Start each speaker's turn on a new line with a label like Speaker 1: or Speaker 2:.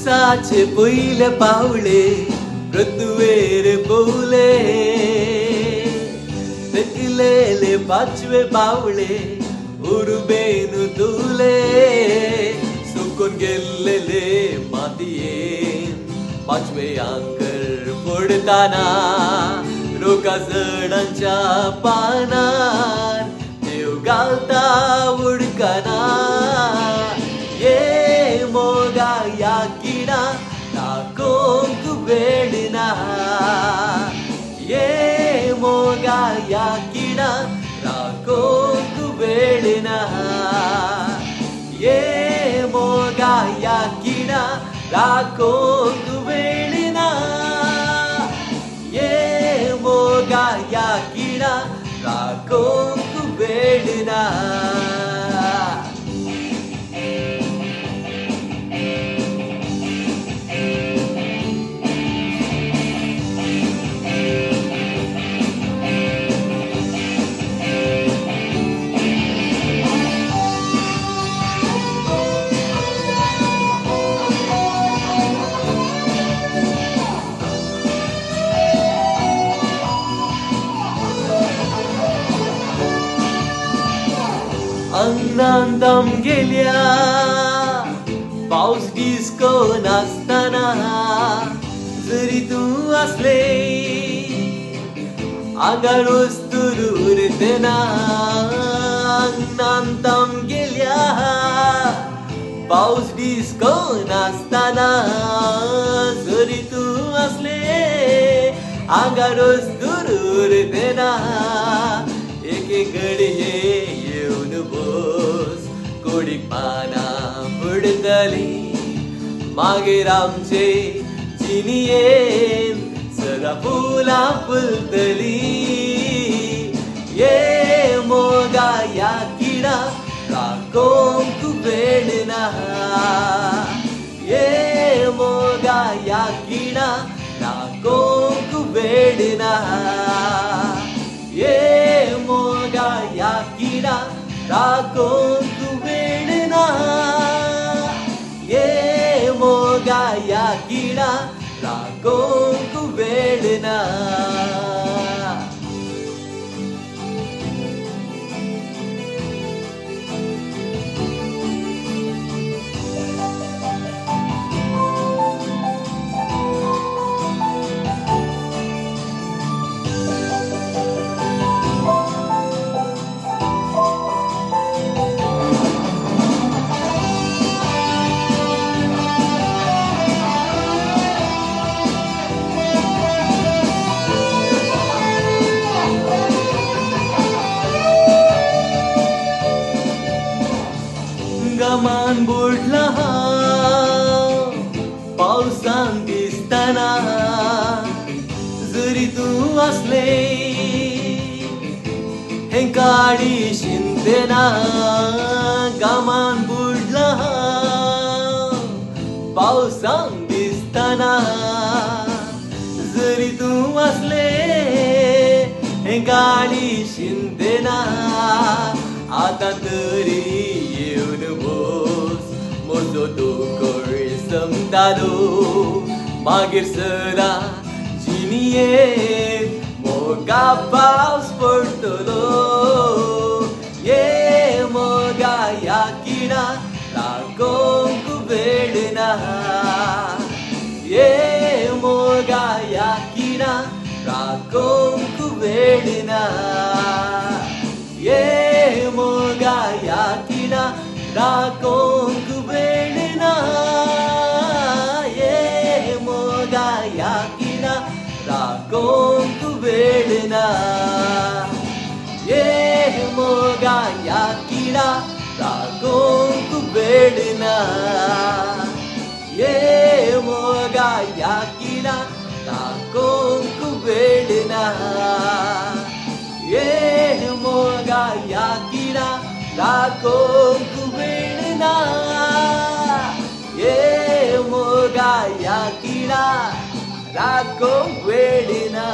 Speaker 1: पावसाचे पहिले पावले पृथ्वीर बोले थकलेले पाचवे पावले उर्बेनु तुले सुकून गेलेले मातीयेन पाचवे अंकर फोडताना रोका जणांच्या पानार देव घालता उडकाना ये मोगा या किडा ताकोंक वेडना ये मोगा या किडा ताकोंक वेडना ये मोगा या किडा ताकोंक वेडना ये मोगा या किडा ताकोंक वेडना अंगणांत गेल्या पाऊस डिस्को नाचताना जरी तू असले आगार वस्तूर देना अंगणांत गेल्या पाऊस डिस्को नाचताना जरी तू असले आगार वस्तूर देना एके घडये कोडीक पाना पडतली मागीर आमचे चिनियेन सदा फुलां फुलतली ये मोगा या किडा ताकोंक वेडना ये मोगा या किडा ताकोंक वेडना ये मोगा या किडा ताकोंक वेडना ये मोगा या किडा ताकोंक वेडना गमान बुडला पावसान दिसताना जरी तू असले हे काळी शिंदेना गमान बुडला पावसान दिसताना जरी तू असले हे काळी शिंदेना आता तरी मोजो तो कोळ समतालो मागीर सदा जिनियेन मोगा पावस पडटलो ये मोगा या किडा ताकोंक वेडना ये मोगा या किडा ताकोंक वेडना ये मोगा या किडा ताकोंक वेडना ये मोगा या किडा ताकोंक वेडना ये मोगा या किडा ताकोंक वेडना ये मोगा या किडा ताकोंक वेडना ये मोगा या किडा ताकोंक वेडना ये मोगा या किडा ताकोंक वेडना